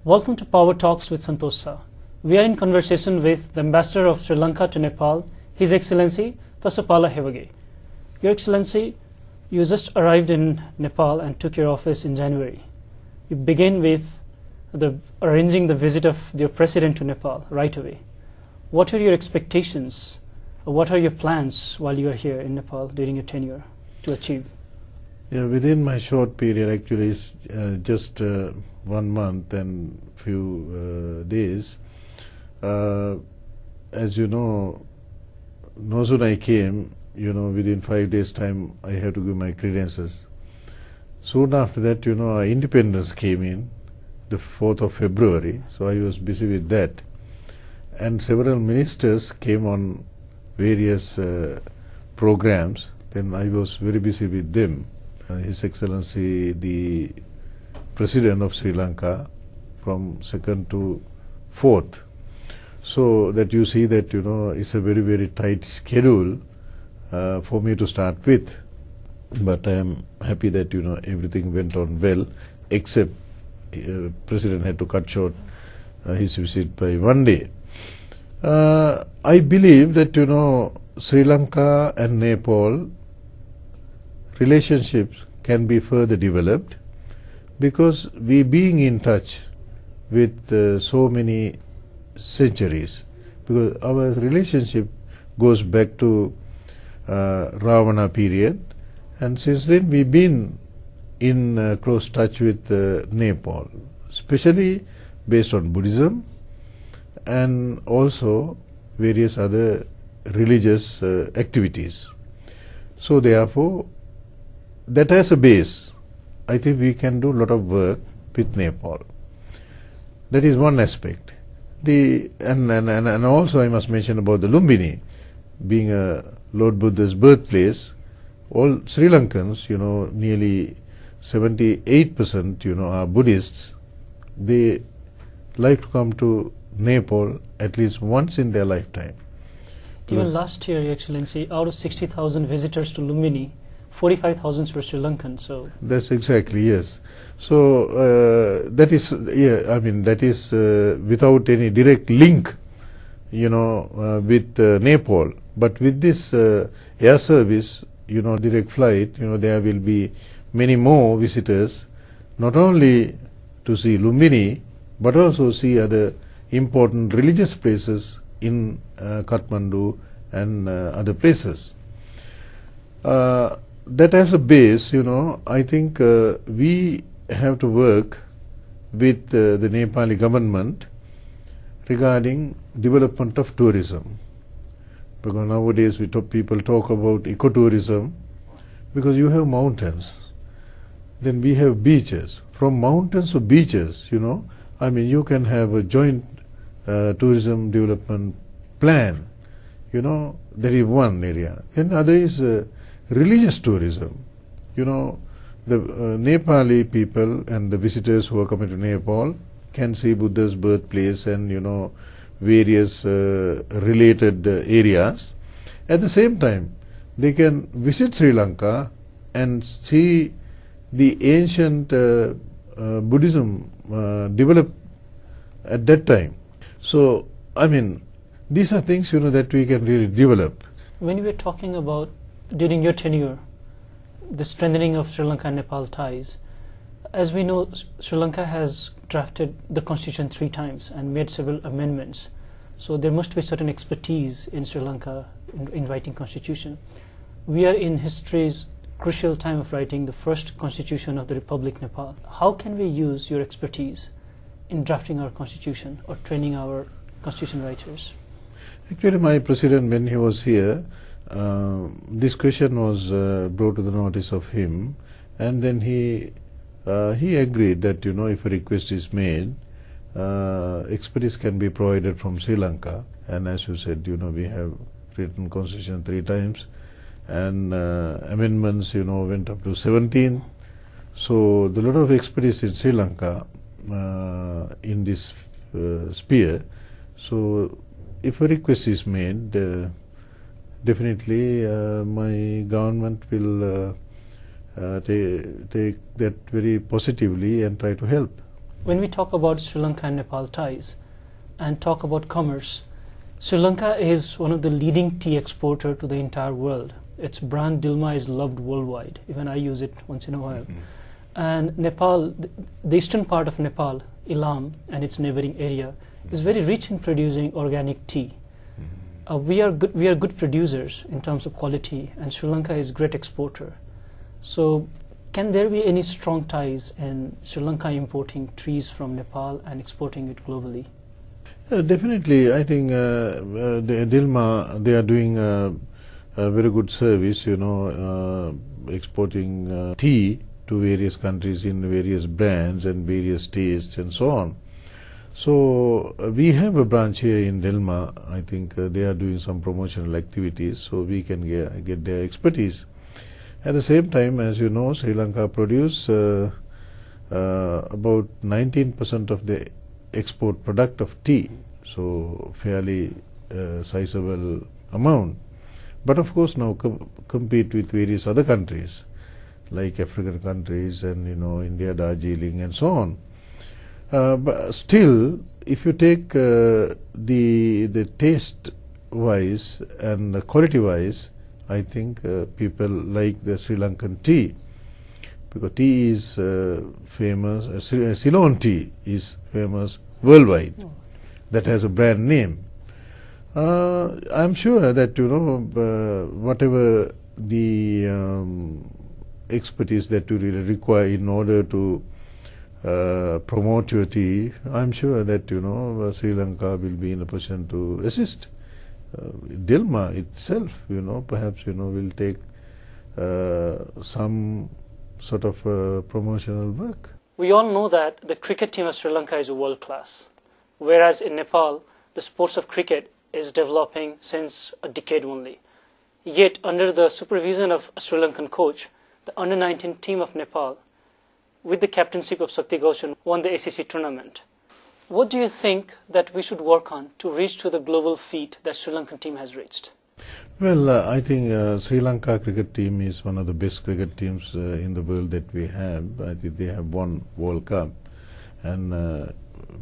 Welcome to Power Talks with Santosa. We are in conversation with the Ambassador of Sri Lanka to Nepal, His Excellency Thosapala Hewage. Your Excellency, you just arrived in Nepal and took your office in January. You begin with arranging the visit of your President to Nepal right away. What are your expectations, or what are your plans while you are here in Nepal during your tenure to achieve? Yeah, within my short period, actually, it's just 1 month and few days. As you know, no sooner I came, within 5 days' time, I have to give my credentials. Soon after that, our independence came in, the 4th of February, so I was busy with that. And several ministers came on various programs, then I was very busy with them. His Excellency, the President of Sri Lanka, from 2nd to 4th. So that you see that, it's a very, very tight schedule for me to start with. But I am happy that, everything went on well, except President had to cut short his visit by 1 day. I believe that, Sri Lanka and Nepal relationships can be further developed because we being in touch with so many centuries, because our relationship goes back to Ravana period, and since then we've been in close touch with Nepal, especially based on Buddhism and also various other religious activities. So therefore, that as a base, I think we can do a lot of work with Nepal. That is one aspect. And also I must mention about the Lumbini, being a Lord Buddha's birthplace. All Sri Lankans, nearly 78%, are Buddhists. They like to come to Nepal at least once in their lifetime. Even last year, Your Excellency, out of 60,000 visitors to Lumbini, 45,000 were Sri Lankan. So that's exactly, yes. So that is, that is without any direct link, with Nepal. But with this air service, direct flight, there will be many more visitors, not only to see Lumbini, but also see other important religious places in Kathmandu and other places. That as a base, I think we have to work with the Nepali government regarding development of tourism. Because nowadays people talk about ecotourism, because you have mountains, then we have beaches. From mountains to beaches, you can have a joint tourism development plan. That is one area. And other is religious tourism. The Nepali people and the visitors who are coming to Nepal can see Buddha's birthplace and various related areas. At the same time, they can visit Sri Lanka and see the ancient Buddhism developed at that time. So, these are things that we can really develop. When you were talking about during your tenure, the strengthening of Sri Lanka and Nepal ties, as we know, Sri Lanka has drafted the constitution 3 times and made several amendments. So there must be certain expertise in Sri Lanka in writing constitution. We are in history's crucial time of writing the first constitution of the Republic Nepal. How can we use your expertise in drafting our constitution or training our constitution writers? Actually, my president, when he was here, this question was brought to the notice of him, and then he agreed that if a request is made, expertise can be provided from Sri Lanka. And as you said, we have written constitution 3 times, and amendments went up to 17. So the lot of expertise in Sri Lanka in this sphere. So if a request is made, definitely my government will take that very positively and try to help. When we talk about Sri Lanka and Nepal ties and talk about commerce, Sri Lanka is one of the leading tea exporter to the entire world. Its brand Dilma is loved worldwide. Even I use it once in a while. And Nepal, the eastern part of Nepal, Ilam and its neighboring area, is very rich in producing organic tea. We are good producers in terms of quality, and Sri Lanka is great exporter. So can there be any strong ties in Sri Lanka importing trees from Nepal and exporting it globally? Definitely, I think the Dilma, they are doing a very good service, exporting tea to various countries in various brands and various tastes and so on. So we have a branch here in Dilma. I think they are doing some promotional activities, so we can get their expertise. At the same time, as you know, Sri Lanka produce about 19% of the export product of tea, so fairly sizable amount. But of course now compete with various other countries like African countries and India, Darjeeling and so on. But still, if you take the taste wise and the quality wise, I think people like the Sri Lankan tea, because tea is famous. Ceylon tea is famous worldwide. That has a brand name. I'm sure that whatever the expertise that you really require in order to promote your tea, I'm sure that Sri Lanka will be in a position to assist. Dilma itself, perhaps will take some sort of promotional work. We all know that the cricket team of Sri Lanka is world class, whereas in Nepal the sports of cricket is developing since a decade only. Yet under the supervision of a Sri Lankan coach, the under-19 team of Nepal, with the captainship of Shakti Goshen, won the ACC tournament. What do you think that we should work on to reach to the global feat that Sri Lankan team has reached? Well, I think Sri Lanka cricket team is one of the best cricket teams in the world that we have. I think they have won World Cup and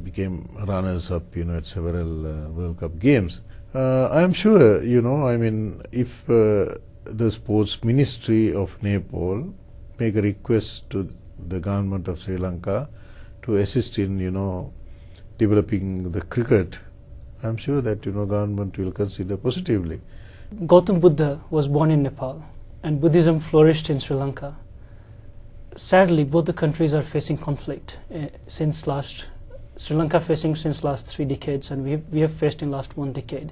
became runners-up, at several World Cup games. I am sure, if the sports ministry of Nepal make a request to the government of Sri Lanka to assist in, developing the cricket, I'm sure that, government will consider positively. Gautam Buddha was born in Nepal and Buddhism flourished in Sri Lanka. Sadly, both the countries are facing conflict Sri Lanka facing since last 3 decades, and we have faced in last 1 decade.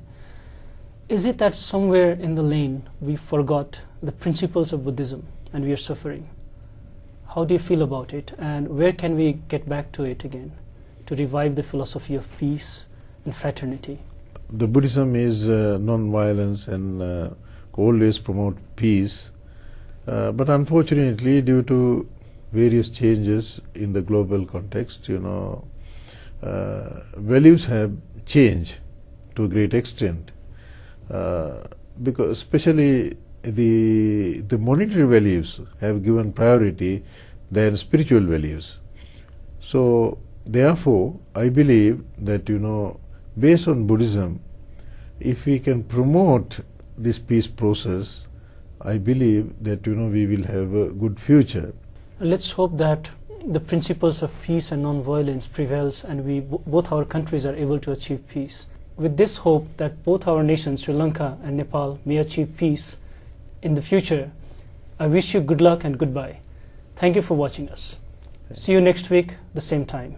Is it that somewhere in the lane we forgot the principles of Buddhism and we are suffering? How do you feel about it, and where can we get back to it again to revive the philosophy of peace and fraternity? The Buddhism is non-violence and always promote peace, but unfortunately due to various changes in the global context, values have changed to a great extent, because especially the monetary values have given priority than spiritual values. So therefore I believe that based on Buddhism, if we can promote this peace process, I believe that we will have a good future. Let's hope that the principles of peace and non-violence prevails and both our countries are able to achieve peace. With this hope that both our nations, Sri Lanka and Nepal, may achieve peace in the future, I wish you good luck and goodbye. Thank you for watching us. See you next week, the same time.